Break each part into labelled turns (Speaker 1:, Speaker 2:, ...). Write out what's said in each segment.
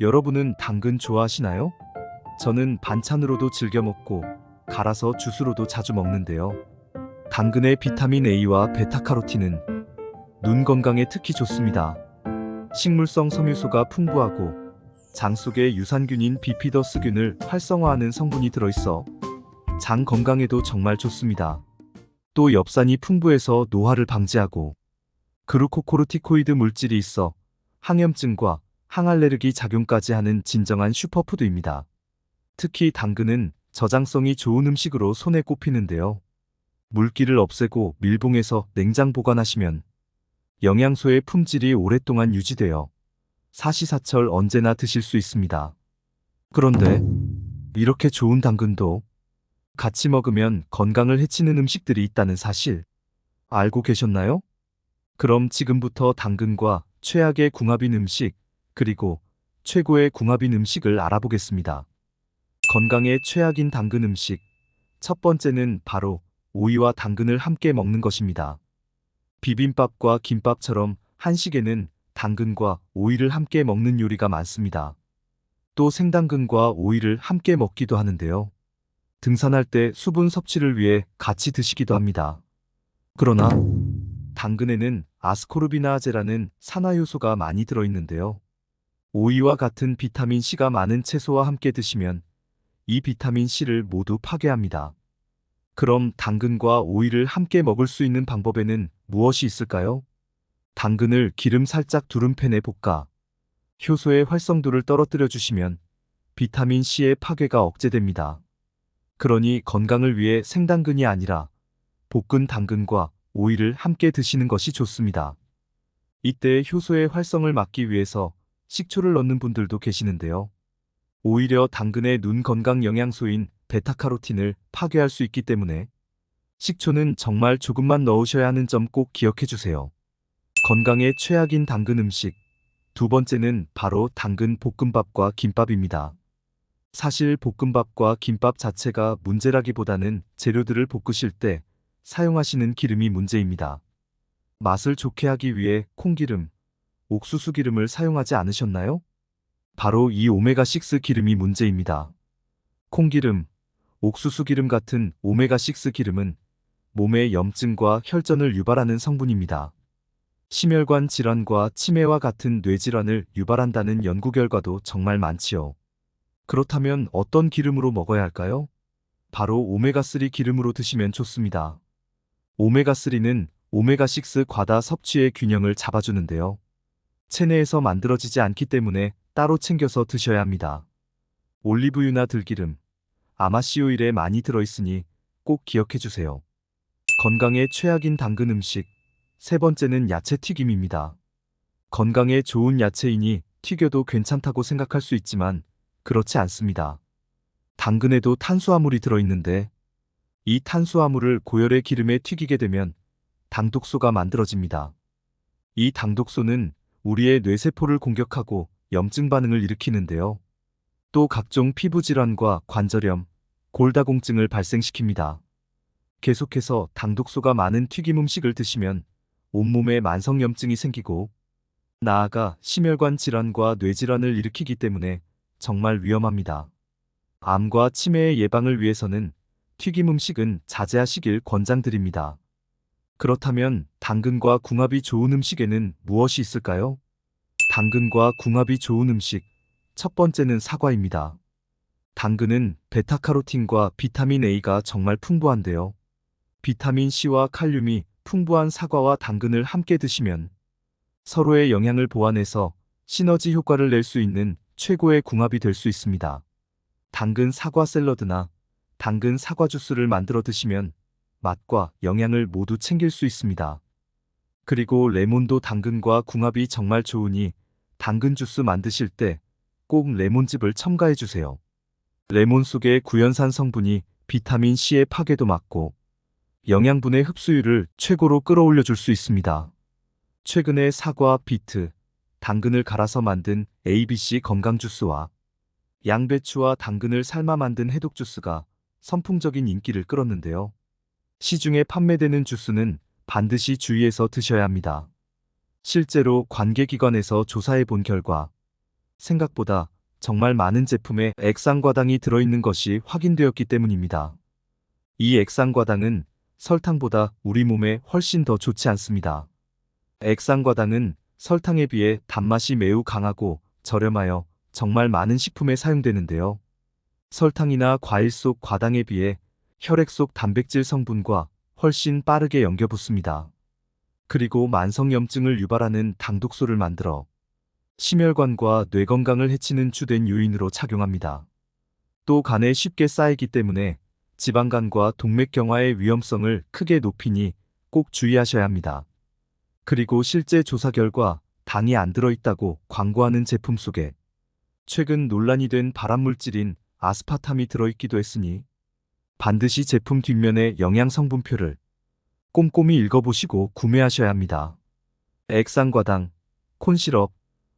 Speaker 1: 여러분은 당근 좋아하시나요? 저는 반찬으로도 즐겨 먹고 갈아서 주스로도 자주 먹는데요. 당근의 비타민 A와 베타카로틴은 눈 건강에 특히 좋습니다. 식물성 섬유소가 풍부하고 장 속의 유산균인 비피더스균을 활성화하는 성분이 들어있어 장 건강에도 정말 좋습니다. 또 엽산이 풍부해서 노화를 방지하고 그루코코르티코이드 물질이 있어 항염증과 항알레르기 작용까지 하는 진정한 슈퍼푸드입니다. 특히 당근은 저장성이 좋은 음식으로 손에 꼽히는데요. 물기를 없애고 밀봉해서 냉장 보관하시면 영양소의 품질이 오랫동안 유지되어 사시사철 언제나 드실 수 있습니다. 그런데 이렇게 좋은 당근도 같이 먹으면 건강을 해치는 음식들이 있다는 사실 알고 계셨나요? 그럼 지금부터 당근과 최악의 궁합인 음식, 그리고 최고의 궁합인 음식을 알아보겠습니다. 건강에 최악인 당근 음식. 첫 번째는 바로 오이와 당근을 함께 먹는 것입니다. 비빔밥과 김밥처럼 한식에는 당근과 오이를 함께 먹는 요리가 많습니다. 또 생당근과 오이를 함께 먹기도 하는데요. 등산할 때 수분 섭취를 위해 같이 드시기도 합니다. 그러나 당근에는 아스코르비나아제라는 산화효소가 많이 들어있는데요. 오이와 같은 비타민C가 많은 채소와 함께 드시면 이 비타민C를 모두 파괴합니다. 그럼 당근과 오이를 함께 먹을 수 있는 방법에는 무엇이 있을까요? 당근을 기름 살짝 두른 팬에 볶아 효소의 활성도를 떨어뜨려 주시면 비타민C의 파괴가 억제됩니다. 그러니 건강을 위해 생당근이 아니라 볶은 당근과 오이를 함께 드시는 것이 좋습니다. 이때 효소의 활성을 막기 위해서 식초를 넣는 분들도 계시는데요. 오히려 당근의 눈 건강 영양소인 베타카로틴을 파괴할 수 있기 때문에 식초는 정말 조금만 넣으셔야 하는 점 꼭 기억해 주세요. 건강에 최악인 당근 음식. 두 번째는 바로 당근 볶음밥과 김밥입니다. 사실 볶음밥과 김밥 자체가 문제라기보다는 재료들을 볶으실 때 사용하시는 기름이 문제입니다. 맛을 좋게 하기 위해 콩기름, 옥수수 기름을 사용하지 않으셨나요? 바로 이 오메가6 기름이 문제입니다. 콩기름, 옥수수 기름 같은 오메가6 기름은 몸의 염증과 혈전을 유발하는 성분입니다. 심혈관 질환과 치매와 같은 뇌질환을 유발한다는 연구 결과도 정말 많지요. 그렇다면 어떤 기름으로 먹어야 할까요? 바로 오메가3 기름으로 드시면 좋습니다. 오메가3는 오메가6 과다 섭취의 균형을 잡아주는데요. 체내에서 만들어지지 않기 때문에 따로 챙겨서 드셔야 합니다. 올리브유나 들기름, 아마씨오일에 많이 들어있으니 꼭 기억해 주세요. 건강에 최악인 당근 음식. 세 번째는 야채 튀김입니다. 건강에 좋은 야채이니 튀겨도 괜찮다고 생각할 수 있지만 그렇지 않습니다. 당근에도 탄수화물이 들어있는데 이 탄수화물을 고열의 기름에 튀기게 되면 당독소가 만들어집니다. 이 당독소는 우리의 뇌세포를 공격하고 염증 반응을 일으키는데요. 또 각종 피부질환과 관절염, 골다공증을 발생시킵니다. 계속해서 당독소가 많은 튀김 음식을 드시면 온몸에 만성염증이 생기고 나아가 심혈관 질환과 뇌질환을 일으키기 때문에 정말 위험합니다. 암과 치매의 예방을 위해서는 튀김 음식은 자제하시길 권장드립니다. 그렇다면 당근과 궁합이 좋은 음식에는 무엇이 있을까요? 당근과 궁합이 좋은 음식. 첫 번째는 사과입니다. 당근은 베타카로틴과 비타민 A가 정말 풍부한데요. 비타민 C와 칼륨이 풍부한 사과와 당근을 함께 드시면 서로의 영양을 보완해서 시너지 효과를 낼 수 있는 최고의 궁합이 될 수 있습니다. 당근 사과 샐러드나 당근 사과 주스를 만들어 드시면 맛과 영양을 모두 챙길 수 있습니다. 그리고 레몬도 당근과 궁합이 정말 좋으니 당근 주스 만드실 때 꼭 레몬즙을 첨가해 주세요. 레몬 속의 구연산 성분이 비타민 C의 파괴도 막고 영양분의 흡수율을 최고로 끌어올려 줄 수 있습니다. 최근에 사과, 비트, 당근을 갈아서 만든 ABC 건강 주스와 양배추와 당근을 삶아 만든 해독 주스가 선풍적인 인기를 끌었는데요. 시중에 판매되는 주스는 반드시 주의해서 드셔야 합니다. 실제로 관계기관에서 조사해 본 결과 생각보다 정말 많은 제품에 액상과당이 들어있는 것이 확인되었기 때문입니다. 이 액상과당은 설탕보다 우리 몸에 훨씬 더 좋지 않습니다. 액상과당은 설탕에 비해 단맛이 매우 강하고 저렴하여 정말 많은 식품에 사용되는데요. 설탕이나 과일 속 과당에 비해 혈액 속 단백질 성분과 훨씬 빠르게 연결붙습니다. 그리고 만성염증을 유발하는 당독소를 만들어 심혈관과 뇌 건강을 해치는 주된 요인으로 작용합니다. 또 간에 쉽게 쌓이기 때문에 지방간과 동맥경화의 위험성을 크게 높이니 꼭 주의하셔야 합니다. 그리고 실제 조사 결과 당이 안 들어있다고 광고하는 제품 속에 최근 논란이 된 발암물질인 아스파탐이 들어있기도 했으니 반드시 제품 뒷면의 영양성분표를 꼼꼼히 읽어보시고 구매하셔야 합니다. 액상과당, 콘시럽,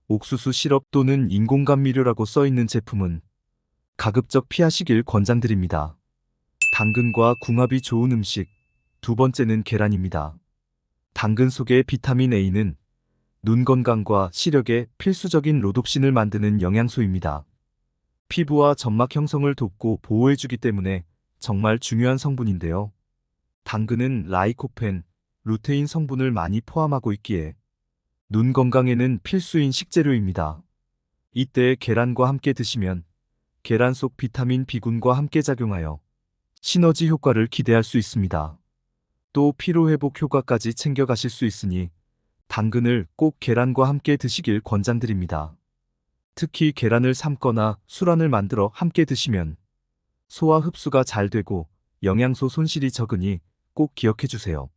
Speaker 1: 옥수수 시럽 또는 인공감미료라고 써있는 제품은 가급적 피하시길 권장드립니다. 당근과 궁합이 좋은 음식, 두 번째는 계란입니다. 당근 속의 비타민 A는 눈 건강과 시력에 필수적인 로놉신을 만드는 영양소입니다. 피부와 점막 형성을 돕고 보호해주기 때문에 정말 중요한 성분인데요. 당근은 라이코펜, 루테인 성분을 많이 포함하고 있기에 눈 건강에는 필수인 식재료입니다. 이때 계란과 함께 드시면 계란 속 비타민 B군과 함께 작용하여 시너지 효과를 기대할 수 있습니다. 또 피로회복 효과까지 챙겨가실 수 있으니 당근을 꼭 계란과 함께 드시길 권장드립니다. 특히 계란을 삶거나 술안을 만들어 함께 드시면 소화 흡수가 잘 되고 영양소 손실이 적으니 꼭 기억해 주세요.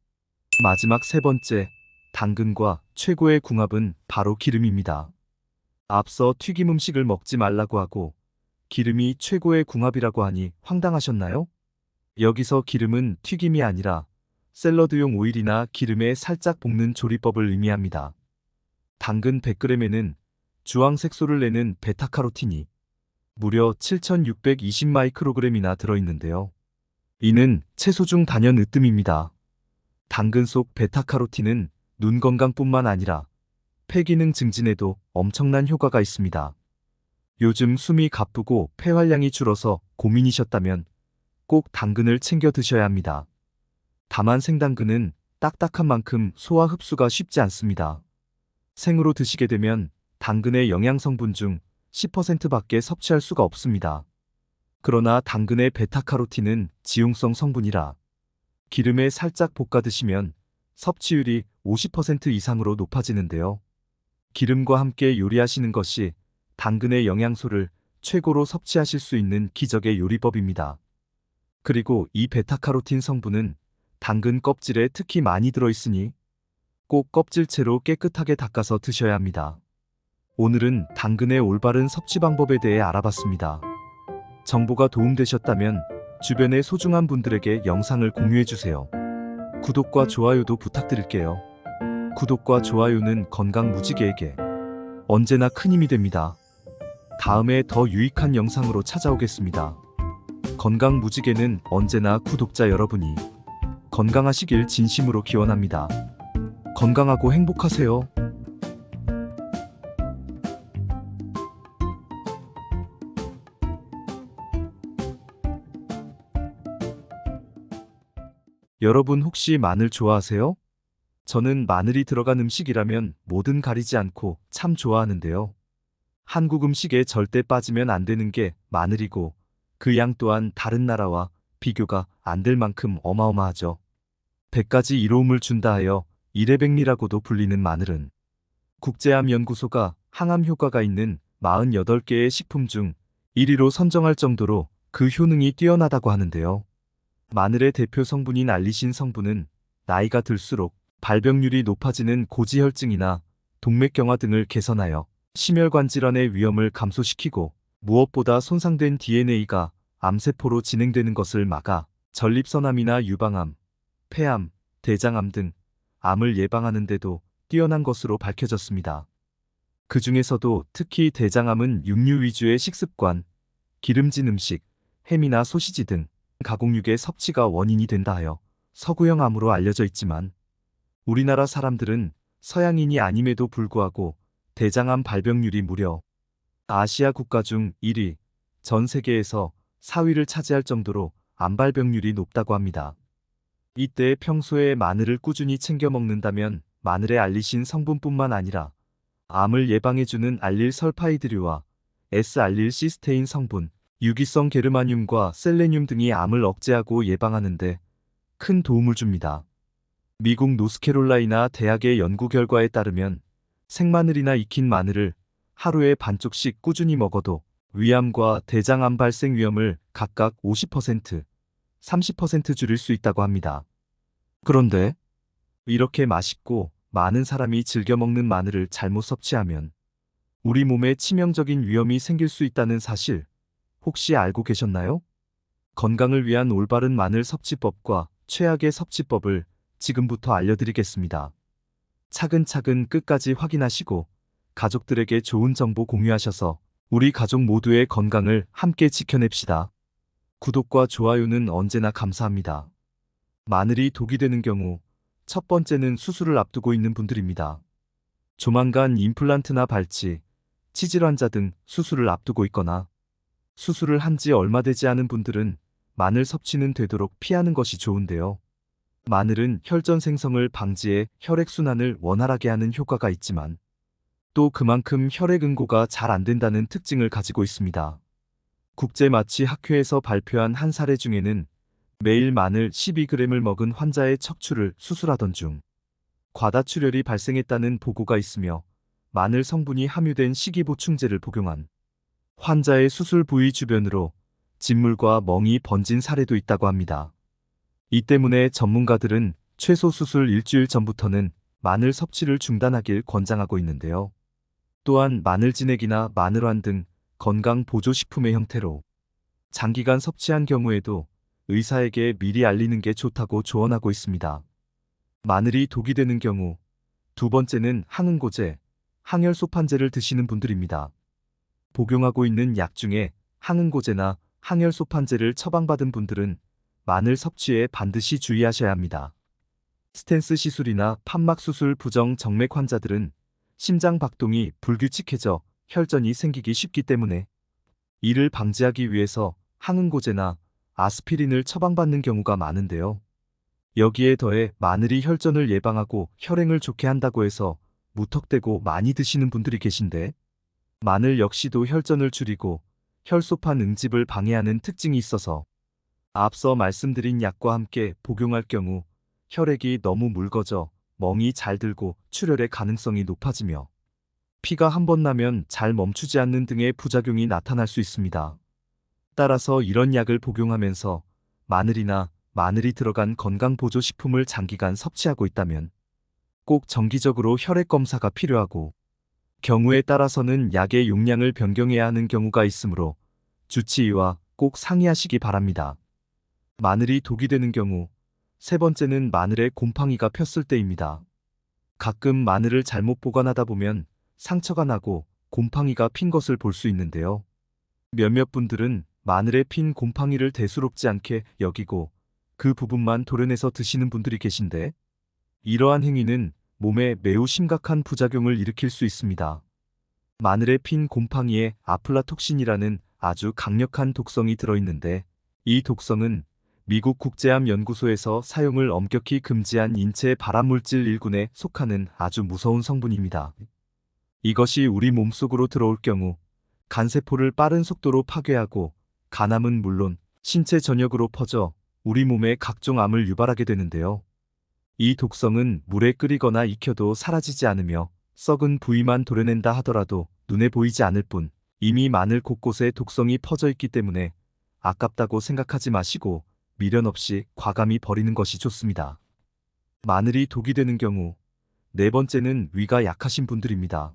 Speaker 1: 마지막 세 번째, 당근과 최고의 궁합은 바로 기름입니다. 앞서 튀김 음식을 먹지 말라고 하고 기름이 최고의 궁합이라고 하니 황당하셨나요? 여기서 기름은 튀김이 아니라 샐러드용 오일이나 기름에 살짝 볶는 조리법을 의미합니다. 당근 100g에는 주황색소를 내는 베타카로틴이 무려 7620마이크로그램이나 들어있는데요. 이는 채소 중 단연 으뜸입니다. 당근 속 베타카로틴은 눈 건강뿐만 아니라 폐 기능 증진에도 엄청난 효과가 있습니다. 요즘 숨이 가쁘고 폐활량이 줄어서 고민이셨다면 꼭 당근을 챙겨 드셔야 합니다. 다만 생당근은 딱딱한 만큼 소화 흡수가 쉽지 않습니다. 생으로 드시게 되면 당근의 영양 성분 중 10%밖에 섭취할 수가 없습니다. 그러나 당근의 베타카로틴은 지용성 성분이라 기름에 살짝 볶아 드시면 섭취율이 50% 이상으로 높아지는데요. 기름과 함께 요리하시는 것이 당근의 영양소를 최고로 섭취하실 수 있는 기적의 요리법입니다. 그리고 이 베타카로틴 성분은 당근 껍질에 특히 많이 들어있으니 꼭 껍질채로 깨끗하게 닦아서 드셔야 합니다. 오늘은 당근의 올바른 섭취 방법에 대해 알아봤습니다. 정보가 도움되셨다면 주변의 소중한 분들에게 영상을 공유해주세요. 구독과 좋아요도 부탁드릴게요. 구독과 좋아요는 건강 무지개에게 언제나 큰 힘이 됩니다. 다음에 더 유익한 영상으로 찾아오겠습니다. 건강 무지개는 언제나 구독자 여러분이 건강하시길 진심으로 기원합니다. 건강하고 행복하세요. 여러분 혹시 마늘 좋아하세요? 저는 마늘이 들어간 음식이라면 뭐든 가리지 않고 참 좋아하는데요. 한국 음식에 절대 빠지면 안 되는 게 마늘이고 그 양 또한 다른 나라와 비교가 안 될 만큼 어마어마하죠. 100가지 이로움을 준다 하여 이레백리라고도 불리는 마늘은 국제암연구소가 항암 효과가 있는 48개의 식품 중 1위로 선정할 정도로 그 효능이 뛰어나다고 하는데요. 마늘의 대표 성분인 알리신 성분은 나이가 들수록 발병률이 높아지는 고지혈증이나 동맥경화 등을 개선하여 심혈관 질환의 위험을 감소시키고 무엇보다 손상된 DNA가 암세포로 진행되는 것을 막아 전립선암이나 유방암, 폐암, 대장암 등 암을 예방하는 데도 뛰어난 것으로 밝혀졌습니다. 그 중에서도 특히 대장암은 육류 위주의 식습관, 기름진 음식, 햄이나 소시지 등 가공육의 섭취가 원인이 된다 하여 서구형 암으로 알려져 있지만 우리나라 사람들은 서양인이 아님에도 불구하고 대장암 발병률이 무려 아시아 국가 중 1위, 전 세계에서 4위를 차지할 정도로 암 발병률이 높다고 합니다. 이때 평소에 마늘을 꾸준히 챙겨 먹는다면 마늘의 알리신 성분뿐만 아니라 암을 예방해주는 알릴설파이드류와 S알릴시스테인 성분, 유기성 게르마늄과 셀레늄 등이 암을 억제하고 예방하는 데 큰 도움을 줍니다. 미국 노스캐롤라이나 대학의 연구 결과에 따르면 생마늘이나 익힌 마늘을 하루에 반쪽씩 꾸준히 먹어도 위암과 대장암 발생 위험을 각각 50%, 30% 줄일 수 있다고 합니다. 그런데 이렇게 맛있고 많은 사람이 즐겨 먹는 마늘을 잘못 섭취하면 우리 몸에 치명적인 위험이 생길 수 있다는 사실 혹시 알고 계셨나요? 건강을 위한 올바른 마늘 섭취법과 최악의 섭취법을 지금부터 알려드리겠습니다. 차근차근 끝까지 확인하시고 가족들에게 좋은 정보 공유하셔서 우리 가족 모두의 건강을 함께 지켜냅시다. 구독과 좋아요는 언제나 감사합니다. 마늘이 독이 되는 경우 첫 번째는 수술을 앞두고 있는 분들입니다. 조만간 임플란트나 발치, 치질 환자 등 수술을 앞두고 있거나 수술을 한 지 얼마 되지 않은 분들은 마늘 섭취는 되도록 피하는 것이 좋은데요. 마늘은 혈전 생성을 방지해 혈액순환을 원활하게 하는 효과가 있지만 또 그만큼 혈액 응고가 잘 안 된다는 특징을 가지고 있습니다. 국제마취학회에서 발표한 한 사례 중에는 매일 마늘 12g을 먹은 환자의 척추를 수술하던 중 과다출혈이 발생했다는 보고가 있으며 마늘 성분이 함유된 식이보충제를 복용한 환자의 수술 부위 주변으로 진물과 멍이 번진 사례도 있다고 합니다. 이 때문에 전문가들은 최소 수술 일주일 전부터는 마늘 섭취를 중단하길 권장하고 있는데요. 또한 마늘 진액이나 마늘환 등 건강 보조식품의 형태로 장기간 섭취한 경우에도 의사에게 미리 알리는 게 좋다고 조언하고 있습니다. 마늘이 독이 되는 경우 두 번째는 항응고제, 항열소판제를 드시는 분들입니다. 복용하고 있는 약 중에 항응고제나 항열소판제를 처방받은 분들은 마늘 섭취에 반드시 주의하셔야 합니다. 스텐스 시술이나 판막 수술 부정 정맥 환자들은 심장 박동이 불규칙해져 혈전이 생기기 쉽기 때문에 이를 방지하기 위해서 항응고제나 아스피린을 처방받는 경우가 많은데요. 여기에 더해 마늘이 혈전을 예방하고 혈행을 좋게 한다고 해서 무턱대고 많이 드시는 분들이 계신데 마늘 역시도 혈전을 줄이고 혈소판 응집을 방해하는 특징이 있어서 앞서 말씀드린 약과 함께 복용할 경우 혈액이 너무 묽어져 멍이 잘 들고 출혈의 가능성이 높아지며 피가 한 번 나면 잘 멈추지 않는 등의 부작용이 나타날 수 있습니다. 따라서 이런 약을 복용하면서 마늘이나 마늘이 들어간 건강보조식품을 장기간 섭취하고 있다면 꼭 정기적으로 혈액 검사가 필요하고 경우에 따라서는 약의 용량을 변경해야 하는 경우가 있으므로 주치의와 꼭 상의하시기 바랍니다. 마늘이 독이 되는 경우 세 번째는 마늘에 곰팡이가 폈을 때입니다. 가끔 마늘을 잘못 보관하다 보면 상처가 나고 곰팡이가 핀 것을 볼 수 있는데요. 몇몇 분들은 마늘에 핀 곰팡이를 대수롭지 않게 여기고 그 부분만 도려내서 드시는 분들이 계신데 이러한 행위는 몸에 매우 심각한 부작용을 일으킬 수 있습니다. 마늘에 핀 곰팡이에 아플라톡신이라는 아주 강력한 독성이 들어있는데 이 독성은 미국 국제암연구소에서 사용을 엄격히 금지한 인체 발암물질 1군에 속하는 아주 무서운 성분입니다. 이것이 우리 몸속으로 들어올 경우 간세포를 빠른 속도로 파괴하고 간암은 물론 신체 전역으로 퍼져 우리 몸에 각종 암을 유발하게 되는데요. 이 독성은 물에 끓이거나 익혀도 사라지지 않으며 썩은 부위만 도려낸다 하더라도 눈에 보이지 않을 뿐 이미 마늘 곳곳에 독성이 퍼져 있기 때문에 아깝다고 생각하지 마시고 미련 없이 과감히 버리는 것이 좋습니다. 마늘이 독이 되는 경우 네 번째는 위가 약하신 분들입니다.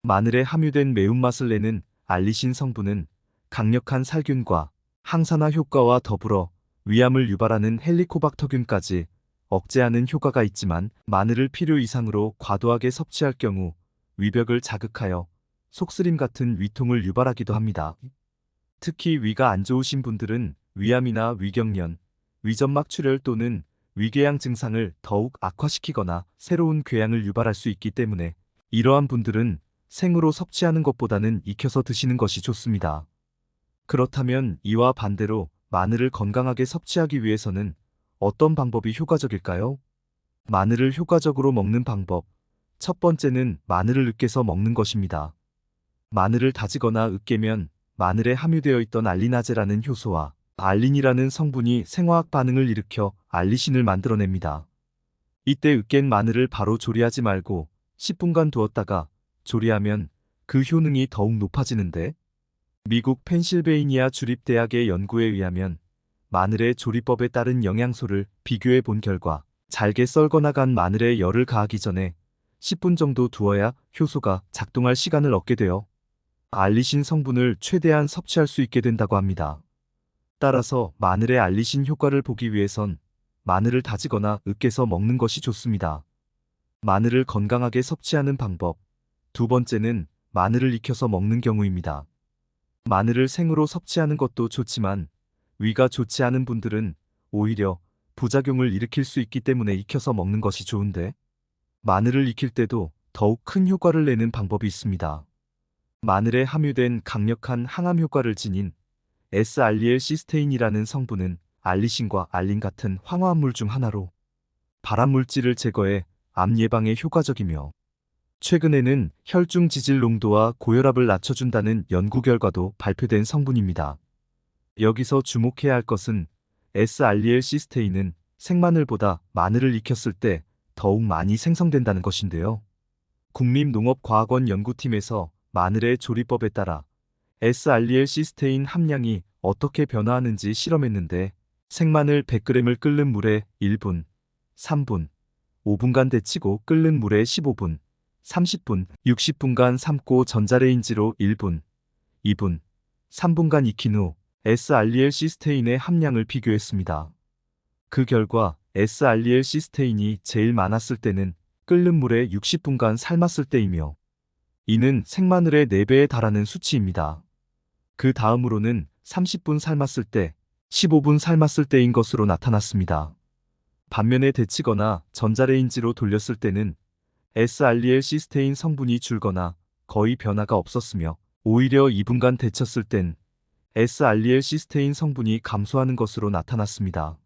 Speaker 1: 마늘에 함유된 매운맛을 내는 알리신 성분은 강력한 살균과 항산화 효과와 더불어 위암을 유발하는 헬리코박터균까지 억제하는 효과가 있지만 마늘을 필요 이상으로 과도하게 섭취할 경우 위벽을 자극하여 속쓰림 같은 위통을 유발하기도 합니다. 특히 위가 안 좋으신 분들은 위암이나 위경련, 위점막 출혈 또는 위궤양 증상을 더욱 악화시키거나 새로운 궤양을 유발할 수 있기 때문에 이러한 분들은 생으로 섭취하는 것보다는 익혀서 드시는 것이 좋습니다. 그렇다면 이와 반대로 마늘을 건강하게 섭취하기 위해서는 어떤 방법이 효과적일까요? 마늘을 효과적으로 먹는 방법. 첫 번째는 마늘을 으깨서 먹는 것입니다. 마늘을 다지거나 으깨면 마늘에 함유되어 있던 알리나제라는 효소와 알린이라는 성분이 생화학 반응을 일으켜 알리신을 만들어냅니다. 이때 으깬 마늘을 바로 조리하지 말고 10분간 두었다가 조리하면 그 효능이 더욱 높아지는데, 미국 펜실베이니아 주립대학의 연구에 의하면 마늘의 조리법에 따른 영양소를 비교해 본 결과 잘게 썰거나 간 마늘에 열을 가하기 전에 10분 정도 두어야 효소가 작동할 시간을 얻게 되어 알리신 성분을 최대한 섭취할 수 있게 된다고 합니다. 따라서 마늘의 알리신 효과를 보기 위해선 마늘을 다지거나 으깨서 먹는 것이 좋습니다. 마늘을 건강하게 섭취하는 방법. 두 번째는 마늘을 익혀서 먹는 경우입니다. 마늘을 생으로 섭취하는 것도 좋지만 위가 좋지 않은 분들은 오히려 부작용을 일으킬 수 있기 때문에 익혀서 먹는 것이 좋은데, 마늘을 익힐 때도 더욱 큰 효과를 내는 방법이 있습니다. 마늘에 함유된 강력한 항암 효과를 지닌 S알리엘시스테인이라는 성분은 알리신과 알린 같은 황화합물 중 하나로 발암물질을 제거해 암 예방에 효과적이며, 최근에는 혈중 지질 농도와 고혈압을 낮춰준다는 연구 결과도 발표된 성분입니다. 여기서 주목해야 할 것은 S알리엘시스테인은 생마늘보다 마늘을 익혔을 때 더욱 많이 생성된다는 것인데요. 국립농업과학원 연구팀에서 마늘의 조리법에 따라 S알리엘시스테인 함량이 어떻게 변화하는지 실험했는데, 생마늘 100g을 끓는 물에 1분, 3분, 5분간 데치고 끓는 물에 15분, 30분, 60분간 삶고 전자레인지로 1분, 2분, 3분간 익힌 후 S알리엘시스테인의 함량을 비교했습니다. 그 결과 S알리엘시스테인이 제일 많았을 때는 끓는 물에 60분간 삶았을 때이며, 이는 생마늘의 4배에 달하는 수치입니다. 그 다음으로는 30분 삶았을 때, 15분 삶았을 때인 것으로 나타났습니다. 반면에 데치거나 전자레인지로 돌렸을 때는 S알리엘시스테인 성분이 줄거나 거의 변화가 없었으며, 오히려 2분간 데쳤을 땐 S알리엘시스테인 성분이 감소하는 것으로 나타났습니다.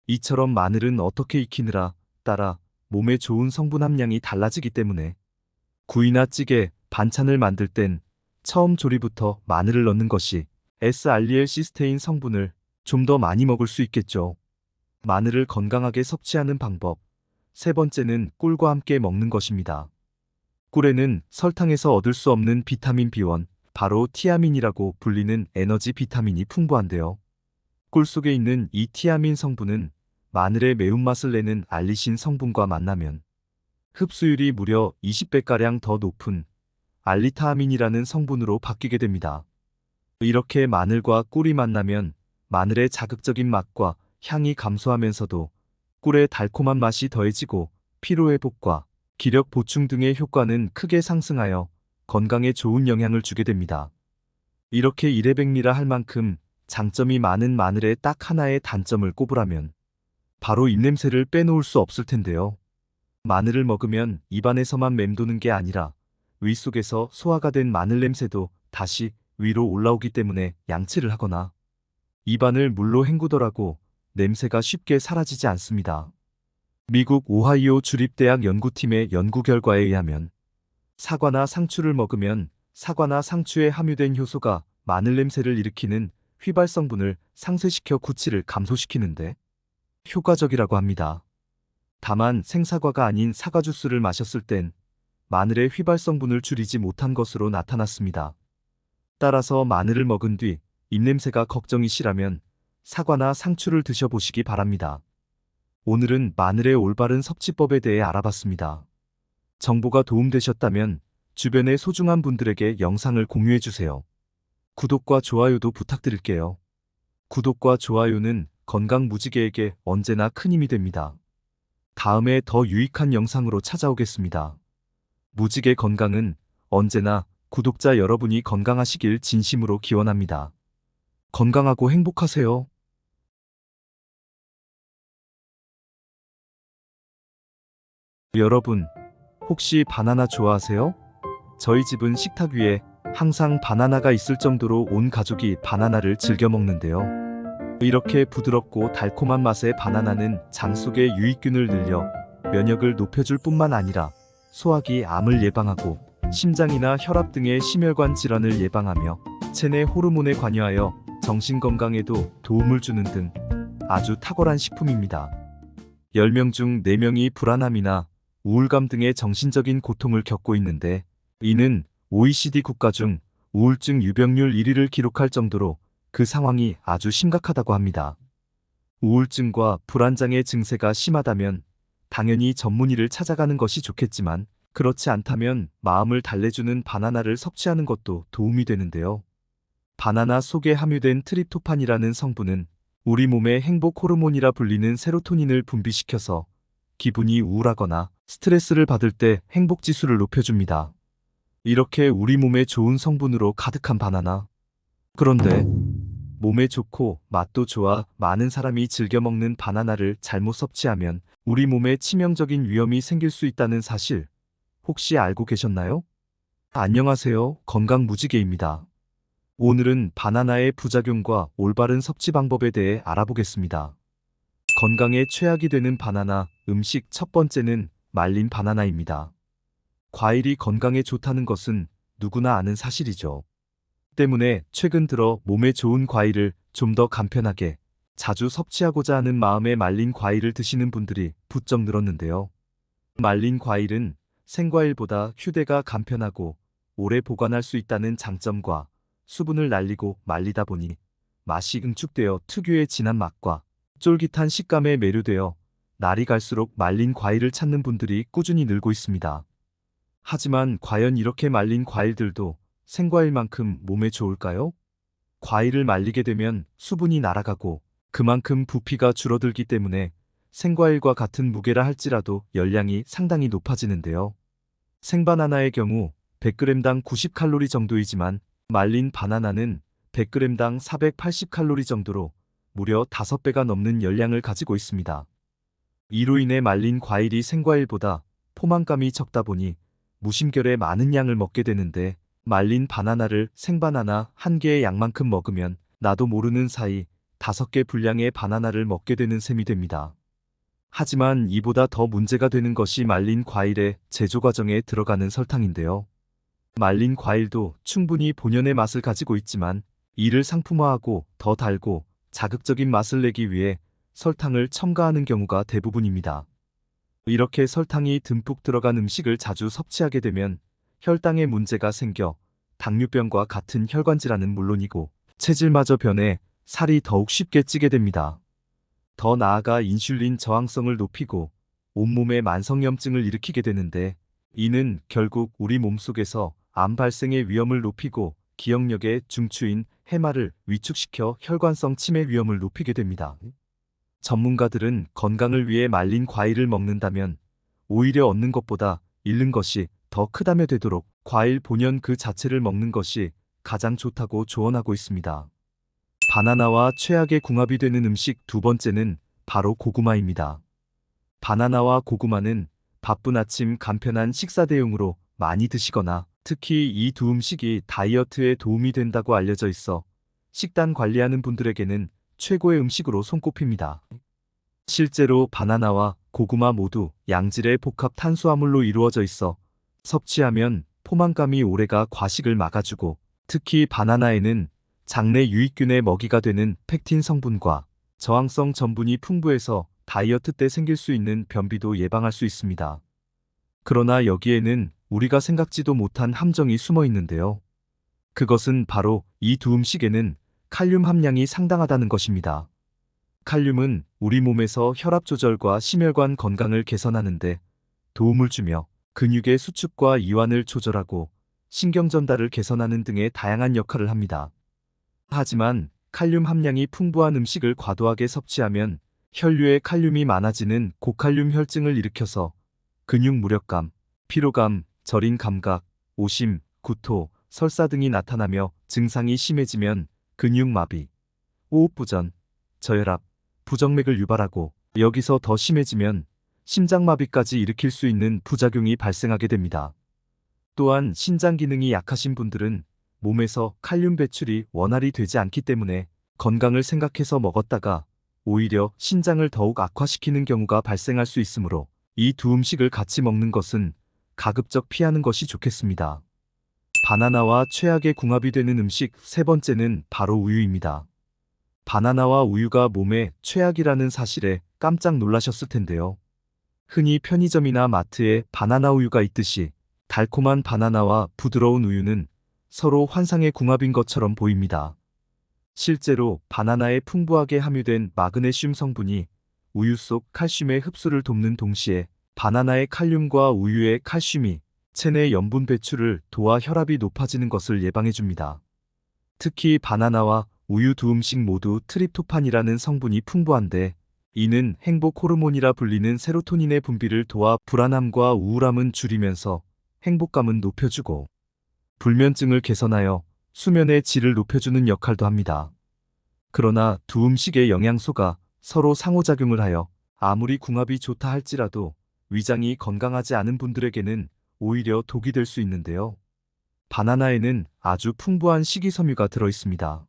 Speaker 1: 이처럼 마늘은 어떻게 익히느라 따라 몸에 좋은 성분 함량이 달라지기 때문에 구이나 찌개, 반찬을 만들 땐 처음 조리부터 마늘을 넣는 것이 S알리엘시스테인 성분을 좀 더 많이 먹을 수 있겠죠. 마늘을 건강하게 섭취하는 방법. 세 번째는 꿀과 함께 먹는 것입니다. 꿀에는 설탕에서 얻을 수 없는 비타민 B1, 바로 티아민이라고 불리는 에너지 비타민이 풍부한데요. 꿀 속에 있는 이 티아민 성분은 마늘의 매운맛을 내는 알리신 성분과 만나면 흡수율이 무려 20배가량 더 높은 알리타아민이라는 성분으로 바뀌게 됩니다. 이렇게 마늘과 꿀이 만나면 마늘의 자극적인 맛과 향이 감소하면서도 꿀의 달콤한 맛이 더해지고 피로회복과 기력 보충 등의 효과는 크게 상승하여 건강에 좋은 영향을 주게 됩니다. 이렇게 일회백미라 할 만큼 장점이 많은 마늘의 딱 하나의 단점을 꼽으라면 바로 입냄새를 빼놓을 수 없을 텐데요. 마늘을 먹으면 입안에서만 맴도는 게 아니라 위 속에서 소화가 된 마늘 냄새도 다시 위로 올라오기 때문에 양치를 하거나 입안을 물로 헹구더라도 냄새가 쉽게 사라지지 않습니다. 미국 오하이오 주립대학 연구팀의 연구 결과에 의하면 사과나 상추를 먹으면 사과나 상추에 함유된 효소가 마늘 냄새를 일으키는 휘발 성분을 상쇄시켜 구취를 감소시키는데 효과적이라고 합니다. 다만 생사과가 아닌 사과 주스를 마셨을 땐 마늘의 휘발 성분을 줄이지 못한 것으로 나타났습니다. 따라서 마늘을 먹은 뒤 입냄새가 걱정이시라면 사과나 상추를 드셔보시기 바랍니다. 오늘은 마늘의 올바른 섭취법에 대해 알아봤습니다. 정보가 도움되셨다면 주변의 소중한 분들에게 영상을 공유해주세요. 구독과 좋아요도 부탁드릴게요. 구독과 좋아요는 건강 무지개에게 언제나 큰 힘이 됩니다. 다음에 더 유익한 영상으로 찾아오겠습니다. 무지개 건강은 언제나 구독자 여러분이 건강하시길 진심으로 기원합니다. 건강하고 행복하세요. 여러분, 혹시 바나나 좋아하세요? 저희 집은 식탁 위에 항상 바나나가 있을 정도로 온 가족이 바나나를 즐겨 먹는데요. 이렇게 부드럽고 달콤한 맛의 바나나는 장 속의 유익균을 늘려 면역을 높여줄 뿐만 아니라 소화기 암을 예방하고 심장이나 혈압 등의 심혈관 질환을 예방하며 체내 호르몬에 관여하여 정신 건강에도 도움을 주는 등 아주 탁월한 식품입니다. 10명 중 4명이 불안함이나 우울감 등의 정신적인 고통을 겪고 있는데, 이는 OECD 국가 중 우울증 유병률 1위를 기록할 정도로 그 상황이 아주 심각하다고 합니다. 우울증과 불안장애 증세가 심하다면 당연히 전문의를 찾아가는 것이 좋겠지만, 그렇지 않다면 마음을 달래주는 바나나를 섭취하는 것도 도움이 되는데요. 바나나 속에 함유된 트립토판이라는 성분은 우리 몸의 행복 호르몬이라 불리는 세로토닌을 분비시켜서 기분이 우울하거나 스트레스를 받을 때 행복 지수를 높여줍니다. 이렇게 우리 몸에 좋은 성분으로 가득한 바나나. 그런데 몸에 좋고 맛도 좋아 많은 사람이 즐겨 먹는 바나나를 잘못 섭취하면 우리 몸에 치명적인 위험이 생길 수 있다는 사실 혹시 알고 계셨나요? 안녕하세요. 건강무지개입니다. 오늘은 바나나의 부작용과 올바른 섭취 방법에 대해 알아보겠습니다. 건강에 최악이 되는 바나나 음식 첫 번째는 말린 바나나입니다. 과일이 건강에 좋다는 것은 누구나 아는 사실이죠. 때문에 최근 들어 몸에 좋은 과일을 좀 더 간편하게 자주 섭취하고자 하는 마음에 말린 과일을 드시는 분들이 부쩍 늘었는데요. 말린 과일은 생과일보다 휴대가 간편하고 오래 보관할 수 있다는 장점과 수분을 날리고 말리다 보니 맛이 응축되어 특유의 진한 맛과 쫄깃한 식감에 매료되어 날이 갈수록 말린 과일을 찾는 분들이 꾸준히 늘고 있습니다. 하지만 과연 이렇게 말린 과일들도 생과일만큼 몸에 좋을까요? 과일을 말리게 되면 수분이 날아가고 그만큼 부피가 줄어들기 때문에 생과일과 같은 무게라 할지라도 열량이 상당히 높아지는데요. 생바나나의 경우 100g당 90칼로리 정도이지만 말린 바나나는 100g당 480칼로리 정도로 무려 5배가 넘는 열량을 가지고 있습니다. 이로 인해 말린 과일이 생과일보다 포만감이 적다 보니 무심결에 많은 양을 먹게 되는데, 말린 바나나를 생바나나 1개의 양만큼 먹으면 나도 모르는 사이 5개 분량의 바나나를 먹게 되는 셈이 됩니다. 하지만 이보다 더 문제가 되는 것이 말린 과일의 제조 과정에 들어가는 설탕인데요. 말린 과일도 충분히 본연의 맛을 가지고 있지만 이를 상품화하고 더 달고 자극적인 맛을 내기 위해 설탕을 첨가하는 경우가 대부분입니다. 이렇게 설탕이 듬뿍 들어간 음식을 자주 섭취하게 되면 혈당에 문제가 생겨 당뇨병과 같은 혈관 질환은 물론이고 체질마저 변해 살이 더욱 쉽게 찌게 됩니다. 더 나아가 인슐린 저항성을 높이고 온몸에 만성염증을 일으키게 되는데, 이는 결국 우리 몸속에서 암 발생의 위험을 높이고 기억력의 중추인 해마를 위축시켜 혈관성 치매 위험을 높이게 됩니다. 전문가들은 건강을 위해 말린 과일을 먹는다면 오히려 얻는 것보다 잃는 것이 더 크다며 되도록 과일 본연 그 자체를 먹는 것이 가장 좋다고 조언하고 있습니다. 바나나와 최악의 궁합이 되는 음식 두 번째는 바로 고구마입니다. 바나나와 고구마는 바쁜 아침 간편한 식사 대용으로 많이 드시거나 특히 이 두 음식이 다이어트에 도움이 된다고 알려져 있어 식단 관리하는 분들에게는 최고의 음식으로 손꼽힙니다. 실제로 바나나와 고구마 모두 양질의 복합 탄수화물로 이루어져 있어 섭취하면 포만감이 오래가 과식을 막아주고, 특히 바나나에는 장내 유익균의 먹이가 되는 펙틴 성분과 저항성 전분이 풍부해서 다이어트 때 생길 수 있는 변비도 예방할 수 있습니다. 그러나 여기에는 우리가 생각지도 못한 함정이 숨어 있는데요. 그것은 바로 이 두 음식에는 칼륨 함량이 상당하다는 것입니다. 칼륨은 우리 몸에서 혈압 조절과 심혈관 건강을 개선하는 데 도움을 주며 근육의 수축과 이완을 조절하고 신경 전달을 개선하는 등의 다양한 역할을 합니다. 하지만 칼륨 함량이 풍부한 음식을 과도하게 섭취하면 혈류에 칼륨이 많아지는 고칼륨 혈증을 일으켜서 근육 무력감, 피로감, 저린 감각, 오심, 구토, 설사 등이 나타나며 증상이 심해지면 근육마비, 호흡부전, 저혈압, 부정맥을 유발하고 여기서 더 심해지면 심장마비까지 일으킬 수 있는 부작용이 발생하게 됩니다. 또한 신장 기능이 약하신 분들은 몸에서 칼륨 배출이 원활히 되지 않기 때문에 건강을 생각해서 먹었다가 오히려 신장을 더욱 악화시키는 경우가 발생할 수 있으므로 이 두 음식을 같이 먹는 것은 가급적 피하는 것이 좋겠습니다. 바나나와 최악의 궁합이 되는 음식 세 번째는 바로 우유입니다. 바나나와 우유가 몸에 최악이라는 사실에 깜짝 놀라셨을 텐데요. 흔히 편의점이나 마트에 바나나 우유가 있듯이 달콤한 바나나와 부드러운 우유는 서로 환상의 궁합인 것처럼 보입니다. 실제로 바나나에 풍부하게 함유된 마그네슘 성분이 우유 속 칼슘의 흡수를 돕는 동시에 바나나의 칼륨과 우유의 칼슘이 체내 염분 배출을 도와 혈압이 높아지는 것을 예방해줍니다. 특히 바나나와 우유 두 음식 모두 트립토판이라는 성분이 풍부한데 이는 행복 호르몬이라 불리는 세로토닌의 분비를 도와 불안함과 우울함은 줄이면서 행복감은 높여주고 불면증을 개선하여 수면의 질을 높여주는 역할도 합니다. 그러나 두 음식의 영양소가 서로 상호작용을 하여 아무리 궁합이 좋다 할지라도 위장이 건강하지 않은 분들에게는 오히려 독이 될 수 있는데요. 바나나에는 아주 풍부한 식이섬유가 들어있습니다.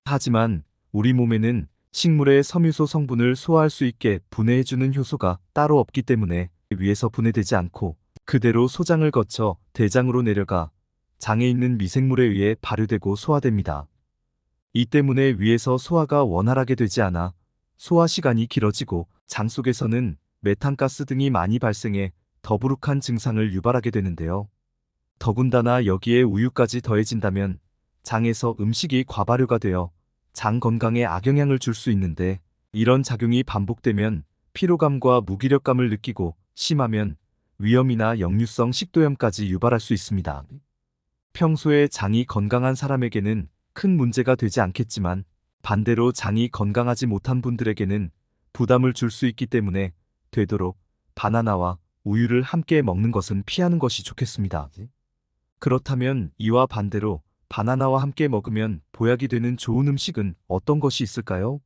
Speaker 1: 하지만 우리 몸에는 식물의 섬유소 성분을 소화할 수 있게 분해해주는 효소가 따로 없기 때문에 위에서 분해되지 않고 그대로 소장을 거쳐 대장으로 내려가 장에 있는 미생물에 의해 발효되고 소화됩니다. 이 때문에 위에서 소화가 원활하게 되지 않아 소화 시간이 길어지고 장 속에서는 메탄가스 등이 많이 발생해 더부룩한 증상을 유발하게 되는데요. 더군다나 여기에 우유까지 더해진다면 장에서 음식이 과발효가 되어 장 건강에 악영향을 줄 수 있는데 이런 작용이 반복되면 피로감과 무기력감을 느끼고 심하면 위염이나 역류성 식도염까지 유발할 수 있습니다. 평소에 장이 건강한 사람에게는 큰 문제가 되지 않겠지만 반대로 장이 건강하지 못한 분들에게는 부담을 줄 수 있기 때문에 되도록 바나나와 우유를 함께 먹는 것은 피하는 것이 좋겠습니다. 그렇다면 이와 반대로 바나나와 함께 먹으면 보약이 되는 좋은 음식은 어떤 것이 있을까요?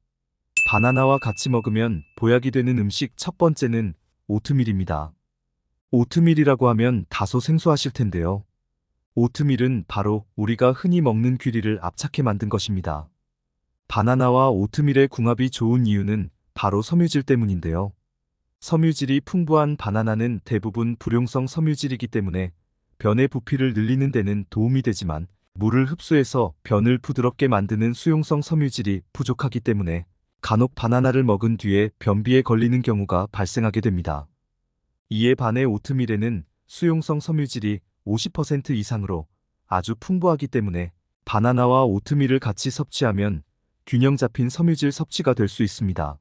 Speaker 1: 바나나와 같이 먹으면 보약이 되는 음식 첫 번째는 오트밀입니다. 오트밀이라고 하면 다소 생소하실 텐데요. 오트밀은 바로 우리가 흔히 먹는 귀리를 압착해 만든 것입니다. 바나나와 오트밀의 궁합이 좋은 이유는 바로 섬유질 때문인데요. 섬유질이 풍부한 바나나는 대부분 불용성 섬유질이기 때문에 변의 부피를 늘리는 데는 도움이 되지만 물을 흡수해서 변을 부드럽게 만드는 수용성 섬유질이 부족하기 때문에 간혹 바나나를 먹은 뒤에 변비에 걸리는 경우가 발생하게 됩니다. 이에 반해 오트밀에는 수용성 섬유질이 50% 이상으로 아주 풍부하기 때문에 바나나와 오트밀을 같이 섭취하면 균형 잡힌 섬유질 섭취가 될 수 있습니다.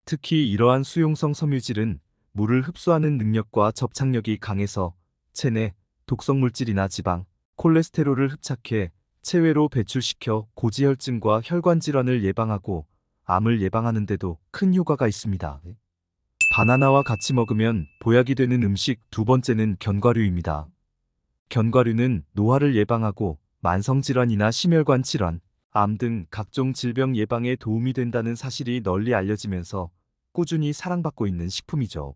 Speaker 1: 특히 이러한 수용성 섬유질은 물을 흡수하는 능력과 접착력이 강해서 체내 독성 물질이나 지방, 콜레스테롤을 흡착해 체외로 배출시켜 고지혈증과 혈관 질환을 예방하고 암을 예방하는 데도 큰 효과가 있습니다. 바나나와 같이 먹으면 보약이 되는 음식 두 번째는 견과류입니다. 견과류는 노화를 예방하고 만성질환이나 심혈관 질환, 암 등 각종 질병 예방에 도움이 된다는 사실이 널리 알려지면서 꾸준히 사랑받고 있는 식품이죠.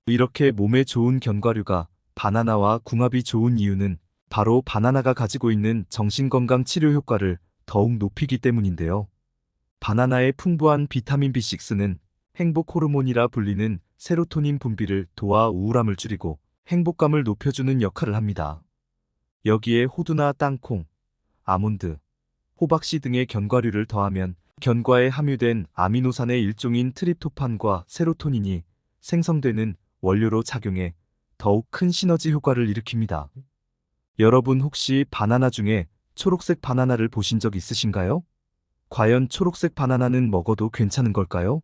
Speaker 1: 이렇게 몸에 좋은 견과류가 바나나와 궁합이 좋은 이유는 바로 바나나가 가지고 있는 정신건강 치료 효과를 더욱 높이기 때문인데요. 바나나의 풍부한 비타민 B6는 행복 호르몬이라 불리는 세로토닌 분비를 도와 우울함을 줄이고 행복감을 높여주는 역할을 합니다. 여기에 호두나 땅콩, 아몬드, 호박씨 등의 견과류를 더하면 견과에 함유된 아미노산의 일종인 트립토판과 세로토닌이 생성되는 원료로 작용해 더욱 큰 시너지 효과를 일으킵니다. 여러분 혹시 바나나 중에 초록색 바나나를 보신 적 있으신가요? 과연 초록색 바나나는 먹어도 괜찮은 걸까요?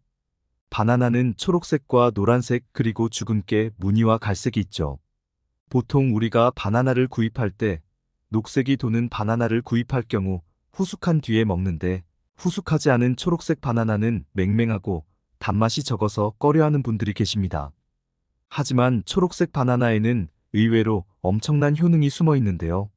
Speaker 1: 바나나는 초록색과 노란색 그리고 주근깨, 무늬와 갈색이 있죠. 보통 우리가 바나나를 구입할 때 녹색이 도는 바나나를 구입할 경우 후숙한 뒤에 먹는데 후숙하지 않은 초록색 바나나는 맹맹하고 단맛이 적어서 꺼려하는 분들이 계십니다. 하지만 초록색 바나나에는 의외로 엄청난 효능이 숨어 있는데요.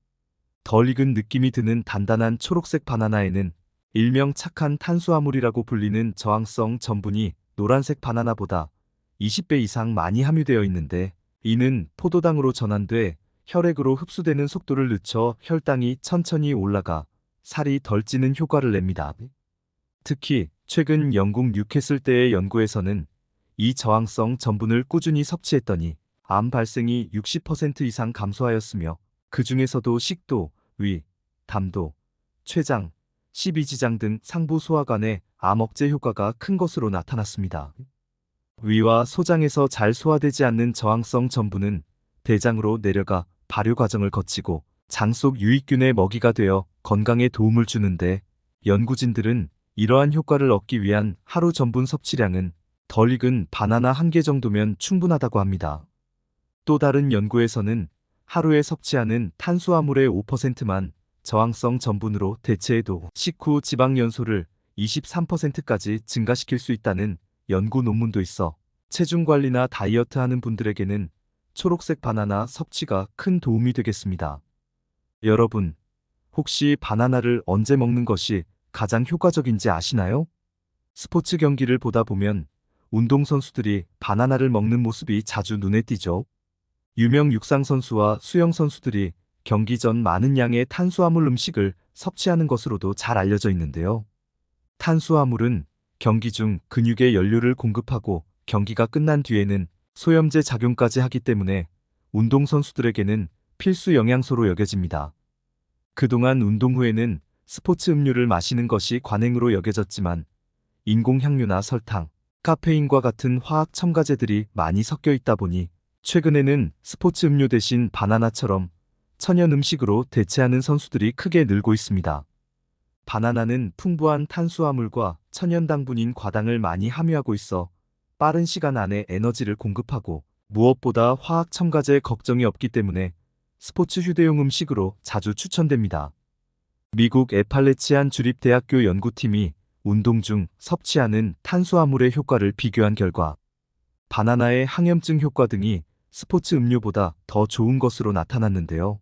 Speaker 1: 덜 익은 느낌이 드는 단단한 초록색 바나나에는 일명 착한 탄수화물이라고 불리는 저항성 전분이 노란색 바나나보다 20배 이상 많이 함유되어 있는데 이는 포도당으로 전환돼 혈액으로 흡수되는 속도를 늦춰 혈당이 천천히 올라가 살이 덜 찌는 효과를 냅니다. 특히 최근 영국 뉴캐슬대의 연구에서는 이 저항성 전분을 꾸준히 섭취했더니 암 발생이 60% 이상 감소하였으며 그 중에서도 식도, 위, 담도, 췌장, 십이지장 등 상부 소화관의 암 억제 효과가 큰 것으로 나타났습니다. 위와 소장에서 잘 소화되지 않는 저항성 전분은 대장으로 내려가 발효 과정을 거치고 장 속 유익균의 먹이가 되어 건강에 도움을 주는데 연구진들은 이러한 효과를 얻기 위한 하루 전분 섭취량은 덜 익은 바나나 1개 정도면 충분하다고 합니다. 또 다른 연구에서는 하루에 섭취하는 탄수화물의 5%만 저항성 전분으로 대체해도 식후 지방 연소를 23%까지 증가시킬 수 있다는 연구 논문도 있어 체중 관리나 다이어트 하는 분들에게는 초록색 바나나 섭취가 큰 도움이 되겠습니다. 여러분, 혹시 바나나를 언제 먹는 것이 가장 효과적인지 아시나요? 스포츠 경기를 보다 보면 운동선수들이 바나나를 먹는 모습이 자주 눈에 띄죠. 유명 육상선수와 수영선수들이 경기 전 많은 양의 탄수화물 음식을 섭취하는 것으로도 잘 알려져 있는데요. 탄수화물은 경기 중 근육에 연료를 공급하고 경기가 끝난 뒤에는 소염제 작용까지 하기 때문에 운동선수들에게는 필수 영양소로 여겨집니다. 그동안 운동 후에는 스포츠 음료를 마시는 것이 관행으로 여겨졌지만 인공향료나 설탕, 카페인과 같은 화학 첨가제들이 많이 섞여 있다 보니 최근에는 스포츠 음료 대신 바나나처럼 천연 음식으로 대체하는 선수들이 크게 늘고 있습니다. 바나나는 풍부한 탄수화물과 천연 당분인 과당을 많이 함유하고 있어 빠른 시간 안에 에너지를 공급하고 무엇보다 화학 첨가제 걱정이 없기 때문에 스포츠 휴대용 음식으로 자주 추천됩니다. 미국 애팔레치안 주립대학교 연구팀이 운동 중 섭취하는 탄수화물의 효과를 비교한 결과 바나나의 항염증 효과 등이 스포츠 음료보다 더 좋은 것으로 나타났는데요.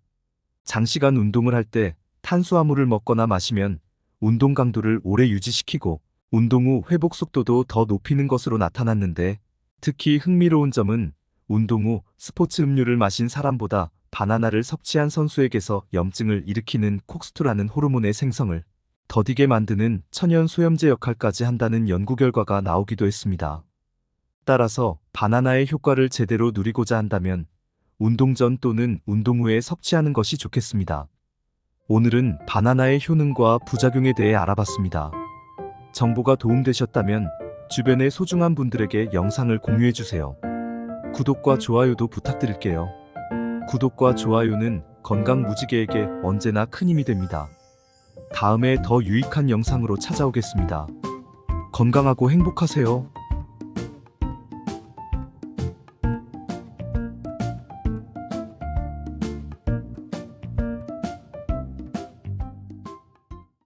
Speaker 1: 장시간 운동을 할 때 탄수화물을 먹거나 마시면 운동 강도를 오래 유지시키고 운동 후 회복 속도도 더 높이는 것으로 나타났는데 특히 흥미로운 점은 운동 후 스포츠 음료를 마신 사람보다 바나나를 섭취한 선수에게서 염증을 일으키는 콕스투라는 호르몬의 생성을 더디게 만드는 천연 소염제 역할까지 한다는 연구 결과가 나오기도 했습니다. 따라서 바나나의 효과를 제대로 누리고자 한다면 운동 전 또는 운동 후에 섭취하는 것이 좋겠습니다. 오늘은 바나나의 효능과 부작용에 대해 알아봤습니다. 정보가 도움되셨다면 주변의 소중한 분들에게 영상을 공유해주세요. 구독과 좋아요도 부탁드릴게요. 구독과 좋아요는 건강 무지개에게 언제나 큰 힘이 됩니다. 다음에 더 유익한 영상으로 찾아오겠습니다. 건강하고 행복하세요.